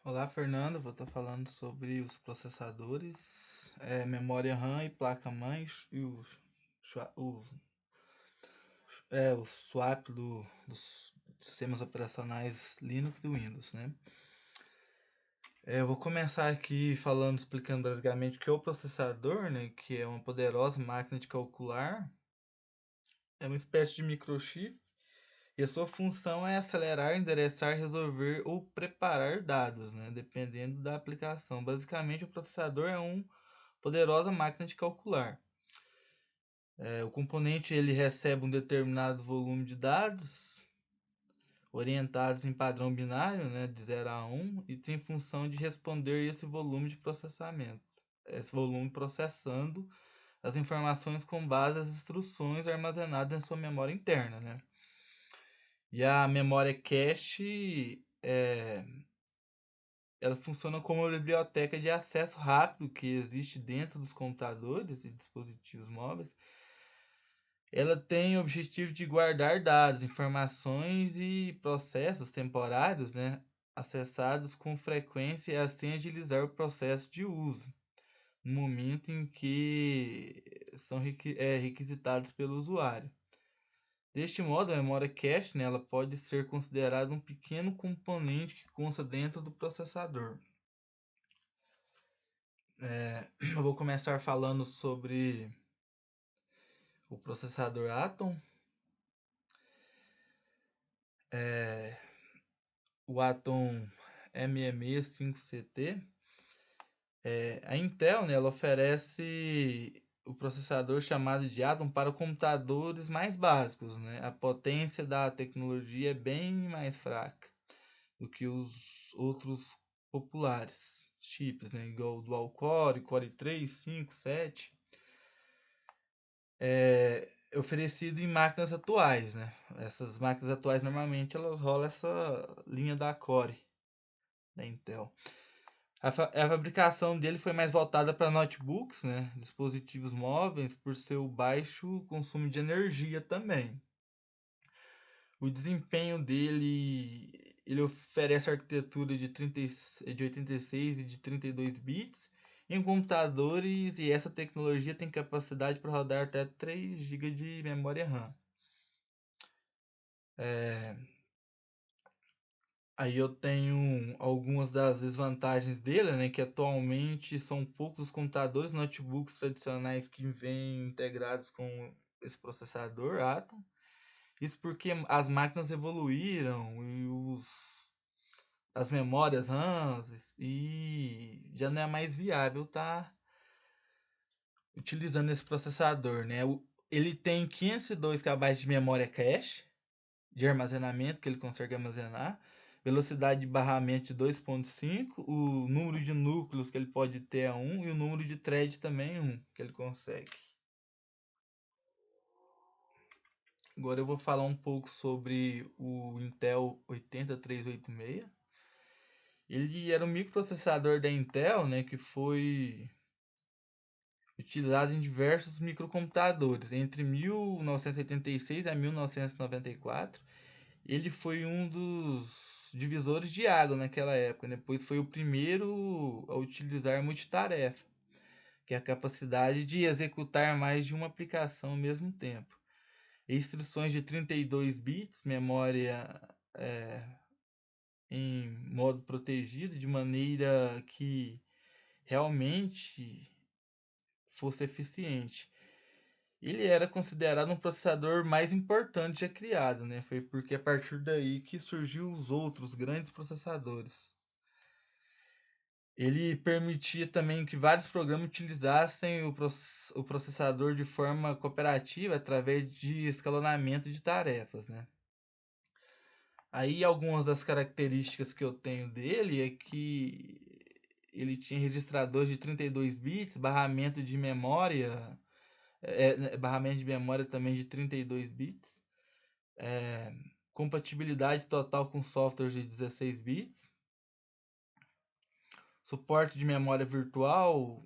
Olá, Fernando. Vou estar falando sobre os processadores, memória RAM e placa-mãe e o swap dos sistemas operacionais Linux e Windows, né? Eu vou começar aqui falando, explicando basicamente o que é o processador, né? Que é uma poderosa máquina de calcular, é uma espécie de microchip e a sua função é acelerar, endereçar, resolver ou preparar dados, né? Dependendo da aplicação. Basicamente, o processador é uma poderosa máquina de calcular. O componente ele recebe um determinado volume de dados orientados em padrão binário, né, de 0 a 1, e tem função de responder esse volume de processamento. Esse volume processando as informações com base nas instruções armazenadas em sua memória interna, né? E a memória cache ela funciona como uma biblioteca de acesso rápido que existe dentro dos computadores e dispositivos móveis. Ela tem o objetivo de guardar dados, informações e processos temporários, né, acessados com frequência e assim agilizar o processo de uso, no momento em que são requisitados pelo usuário. Deste modo, a memória cache, né, ela pode ser considerada um pequeno componente que consta dentro do processador. Eu vou começar falando sobre o processador Atom. O Atom M65CT. A Intel, né, ela oferece o processador chamado de Atom para computadores mais básicos, né? A potência da tecnologia é bem mais fraca do que os outros populares chips, né? Igual o Dual Core, Core 3, 5, 7. É oferecido em máquinas atuais, né? Essas máquinas atuais normalmente elas rolam essa linha da Core da Intel. A fabricação dele foi mais voltada para notebooks, né, dispositivos móveis, por seu baixo consumo de energia também. O desempenho dele, ele oferece arquitetura de 86 e de 32 bits em computadores, e essa tecnologia tem capacidade para rodar até 3 GB de memória RAM. Aí eu tenho algumas das desvantagens dele, né? Que atualmente são poucos os computadores notebooks tradicionais que vêm integrados com esse processador Atom. Isso porque as máquinas evoluíram e as memórias RAMs e já não é mais viável estar utilizando esse processador, né? Ele tem 502 KB de memória cache, de armazenamento que ele consegue armazenar, velocidade de barramento de 2.5, o número de núcleos que ele pode ter é 1 e o número de thread também é 1 que ele consegue. Agora eu vou falar um pouco sobre o Intel 80386. Ele era um microprocessador da Intel, né, que foi utilizado em diversos microcomputadores entre 1986 a 1994. Ele foi um dos divisores de água naquela época, né? Pois foi o primeiro a utilizar multitarefa, que é a capacidade de executar mais de uma aplicação ao mesmo tempo. Instruções de 32 bits, memória em modo protegido, de maneira que realmente fosse eficiente. Ele era considerado um processador mais importante já criado, né? Foi porque a partir daí que surgiu os outros grandes processadores. Ele permitia também que vários programas utilizassem o processador de forma cooperativa através de escalonamento de tarefas, né? Aí algumas das características que eu tenho dele é que ele tinha registrador de 32 bits, barramento de memória também de 32 bits, compatibilidade total com softwares de 16 bits, suporte de memória virtual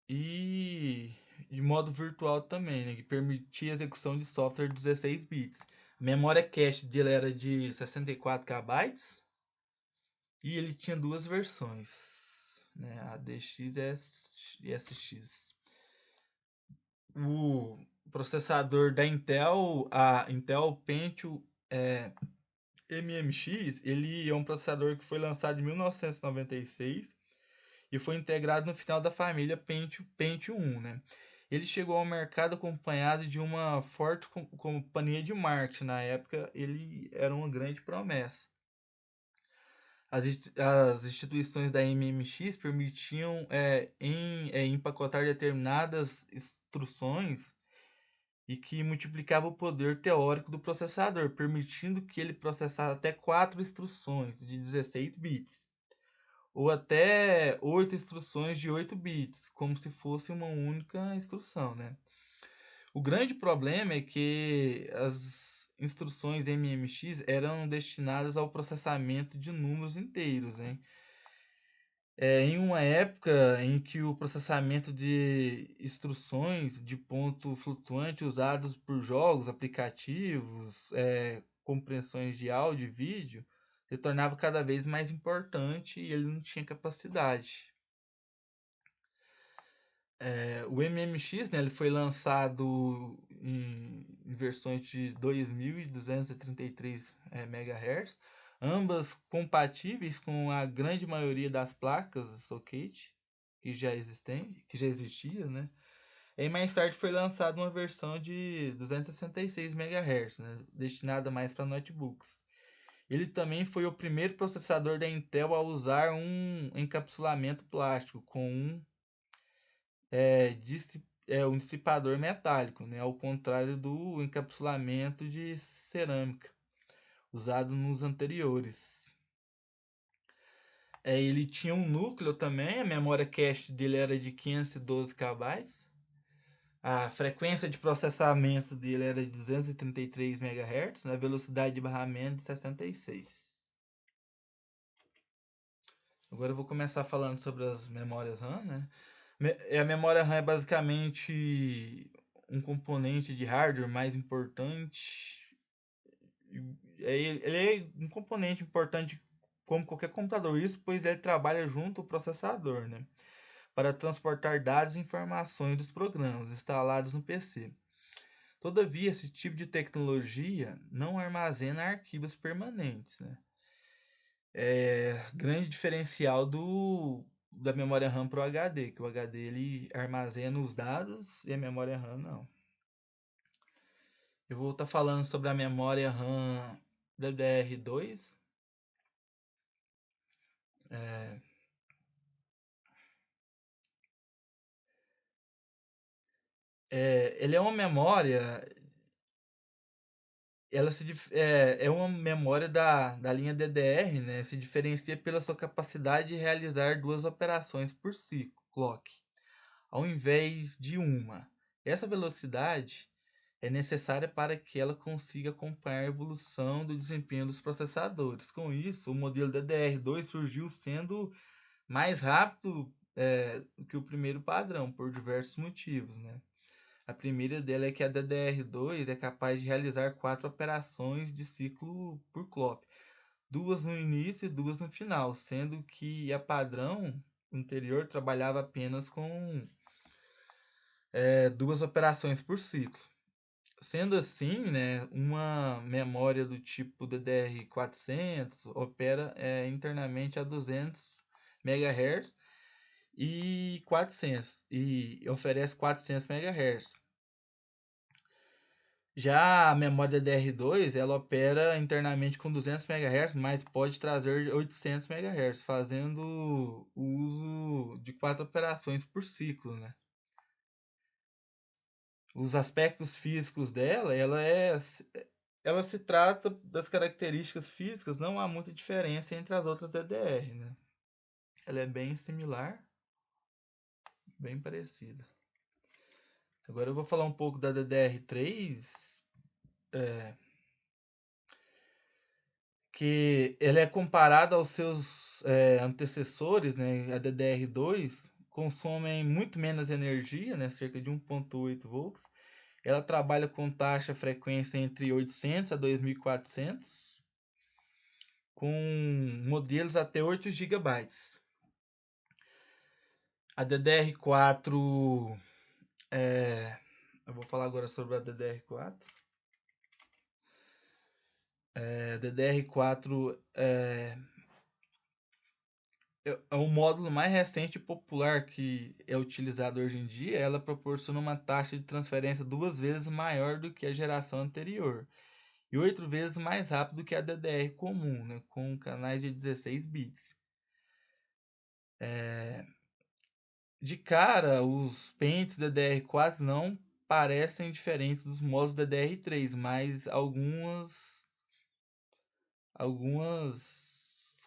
e de modo virtual também, né, que permitia a execução de software de 16 bits. A memória cache dele era de 64 KB E ele tinha duas versões, né? ADX e SX. O processador da Intel, a Intel Pentium MMX, ele é um processador que foi lançado em 1996 e foi integrado no final da família Pentium 1, né? Ele chegou ao mercado acompanhado de uma forte companhia de marketing. Na época, ele era uma grande promessa. As instituições da MMX permitiam empacotar determinadas instruções e que multiplicava o poder teórico do processador, permitindo que ele processasse até 4 instruções de 16 bits, ou até 8 instruções de 8 bits, como se fosse uma única instrução, né? O grande problema é que as instruções MMX eram destinadas ao processamento de números inteiros, né? Em uma época em que o processamento de instruções de ponto flutuante usados por jogos, aplicativos, compreensões de áudio e vídeo se tornava cada vez mais importante e ele não tinha capacidade. O MMX, né, ele foi lançado em versões de 2233 MHz, ambas compatíveis com a grande maioria das placas socket que já existia, né? E mais tarde foi lançada uma versão de 266 MHz, né, destinada mais para notebooks. Ele também foi o primeiro processador da Intel a usar um encapsulamento plástico com um dissipador metálico, né, ao contrário do encapsulamento de cerâmica usado nos anteriores. Ele tinha um núcleo também, a memória cache dele era de 512 KB, a frequência de processamento dele era de 233 MHz, a velocidade de barramento de 66. Agora eu vou começar falando sobre as memórias RAM, né? A memória RAM é basicamente um componente de hardware mais importante. Ele é um componente importante como qualquer computador, isso pois ele trabalha junto ao processador, né? Para transportar dados e informações dos programas instalados no PC. Todavia, esse tipo de tecnologia não armazena arquivos permanentes, né? Grande diferencial da memória RAM para o HD, que o HD ele armazena os dados e a memória RAM não. Eu vou estar falando sobre a memória RAM DDR2. É, ele é uma memória, é uma memória da linha DDR, né? Se diferencia pela sua capacidade de realizar duas operações por ciclo, clock, ao invés de uma. Essa velocidade é necessária para que ela consiga acompanhar a evolução do desempenho dos processadores. Com isso, o modelo DDR2 surgiu sendo mais rápido que o primeiro padrão, por diversos motivos, né? A primeira dela é que a DDR2 é capaz de realizar 4 operações de ciclo por clock, duas no início e duas no final, sendo que a padrão anterior trabalhava apenas com duas operações por ciclo. Sendo assim, né, uma memória do tipo DDR400 opera internamente a 200 MHz e oferece 400 MHz. Já a memória DDR2, ela opera internamente com 200 MHz, mas pode trazer 800 MHz, fazendo o uso de 4 operações por ciclo, né? Os aspectos físicos dela, ela se trata das características físicas, não há muita diferença entre as outras DDR, né? Ela é bem similar, bem parecida. Agora eu vou falar um pouco da DDR3, que ele é comparado aos seus antecessores, né? A DDR2 consomem muito menos energia, né? Cerca de 1,8 volts. Ela trabalha com taxa frequência entre 800 a 2400, com modelos até 8 GB. A DDR4, eu vou falar agora sobre a DDR4. A DDR4 é o módulo mais recente e popular que é utilizado hoje em dia. Ela proporciona uma taxa de transferência 2 vezes maior do que a geração anterior e 8 vezes mais rápido do que a DDR comum, né, com canais de 16 bits. De cara, os pentes DDR4 não parecem diferentes dos módulos DDR3, mas algumas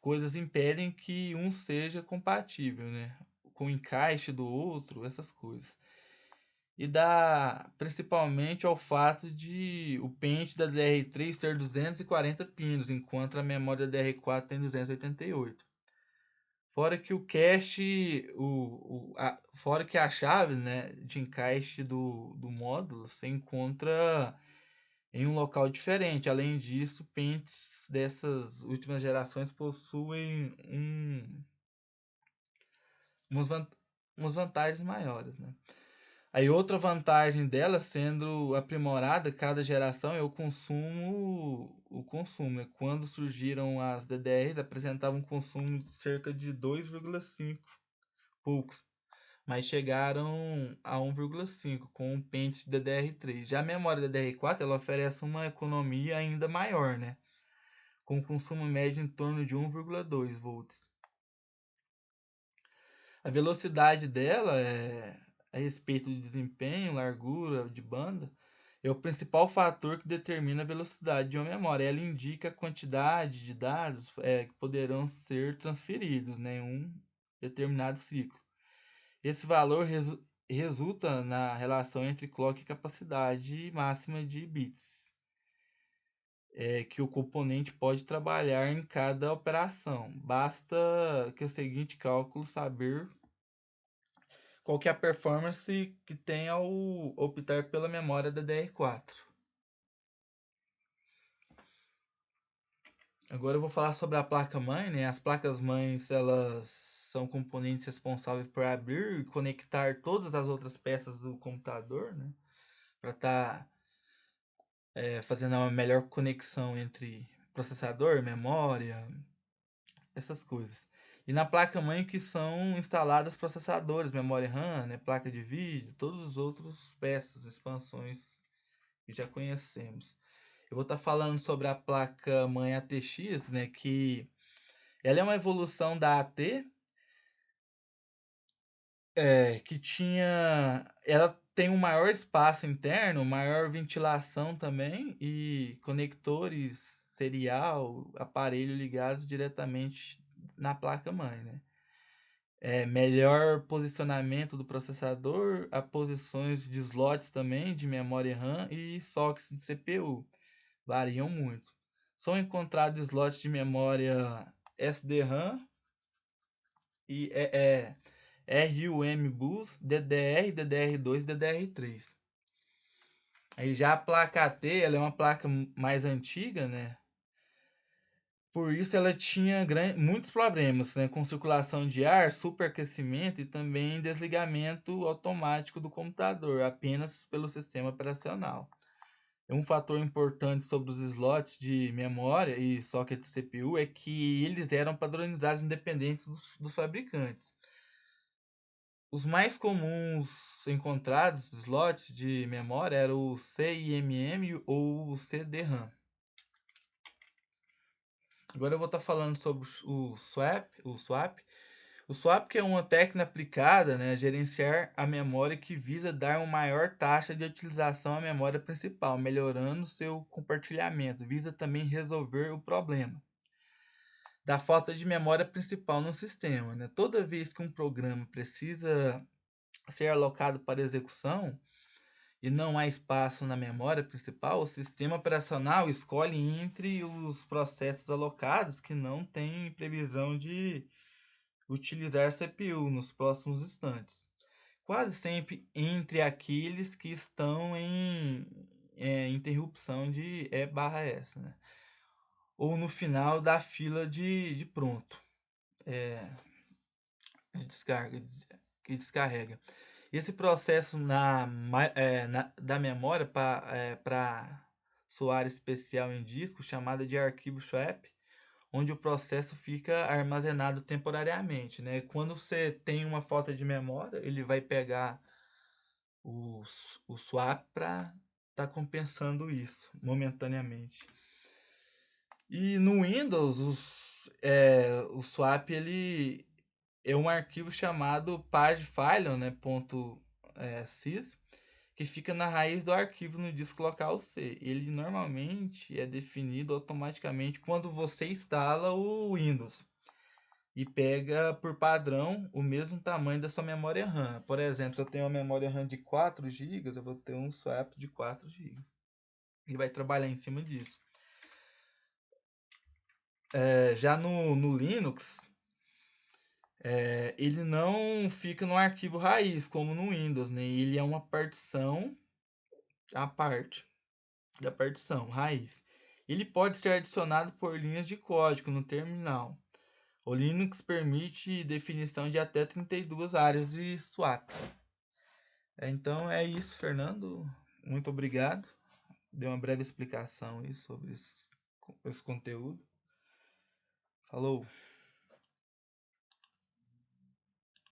coisas impedem que um seja compatível, né? Com o encaixe do outro, essas coisas. E dá principalmente ao fato de o pente da DDR3 ter 240 pinos, enquanto a memória da DDR4 tem 288. Fora que o cache, fora que a chave, né, de encaixe do módulo se encontra em um local diferente. Além disso, pentes dessas últimas gerações possuem umas, umas vantagens maiores, né? Aí outra vantagem dela, sendo aprimorada cada geração, é o consumo. Né? Quando surgiram as DDRs, apresentavam um consumo de cerca de 2,5 poucos, mas chegaram a 1,5 com o pente DDR3. Já a memória DDR4 ela oferece uma economia ainda maior, né? Com consumo médio em torno de 1,2 volts. A velocidade dela a respeito de desempenho, largura de banda, é o principal fator que determina a velocidade de uma memória. Ela indica a quantidade de dados que poderão ser transferidos, né, em um determinado ciclo. Esse valor resulta na relação entre clock e capacidade máxima de bits que o componente pode trabalhar em cada operação. Basta que o seguinte cálculo saber qual que é a performance que tem ao optar pela memória DDR4. Agora eu vou falar sobre a placa-mãe, né? As placas-mães, elas são componentes responsáveis por abrir e conectar todas as outras peças do computador, né? Para estar fazendo uma melhor conexão entre processador, memória, essas coisas. E na placa-mãe que são instalados processadores, memória RAM, né, placa de vídeo, todos os outros peças, expansões que já conhecemos. Eu vou estar falando sobre a placa-mãe ATX, né, que ela é uma evolução da AT, que ela tem um maior espaço interno, maior ventilação também e conectores serial, aparelho ligados diretamente na placa-mãe, né? Melhor posicionamento do processador, a posições de slots também de memória RAM e sockets de CPU variam muito. São encontrados slots de memória SDRAM e RUM Bus, DDR, DDR2 e DDR3. Aí já a placa AT, ela é uma placa mais antiga, né? Por isso ela tinha muitos problemas, né? Com circulação de ar, superaquecimento e também desligamento automático do computador, apenas pelo sistema operacional. Um fator importante sobre os slots de memória e socket de CPU é que eles eram padronizados independentes dos fabricantes. Os mais comuns encontrados slots de memória eram o CIMM ou o CD-RAM. Agora eu vou estar falando sobre o swap. O swap que é uma técnica aplicada, né, a gerenciar a memória que visa dar uma maior taxa de utilização à memória principal, melhorando seu compartilhamento. Visa também resolver o problema da falta de memória principal no sistema, né? Toda vez que um programa precisa ser alocado para execução e não há espaço na memória principal, o sistema operacional escolhe entre os processos alocados que não têm previsão de utilizar CPU nos próximos instantes. Quase sempre entre aqueles que estão em interrupção de E/S, né? ou no final da fila de pronto, de descarga, que descarrega. Esse processo da memória para SOAR especial em disco, chamada de arquivo swap, onde o processo fica armazenado temporariamente, né? Quando você tem uma falta de memória, ele vai pegar o swap para estar compensando isso momentaneamente. E no Windows, o swap ele é um arquivo chamado pagefile, né, .sys, que fica na raiz do arquivo no disco local C. Ele normalmente é definido automaticamente quando você instala o Windows e pega por padrão o mesmo tamanho da sua memória RAM. Por exemplo, se eu tenho uma memória RAM de 4 GB, eu vou ter um swap de 4 GB. E vai trabalhar em cima disso. Já no Linux, ele não fica no arquivo raiz, como no Windows, né? Ele é uma partição à parte da partição raiz. Ele pode ser adicionado por linhas de código no terminal. O Linux permite definição de até 32 áreas de swap. Então é isso, Fernando. Muito obrigado. Dei uma breve explicação aí sobre esse conteúdo. Falou!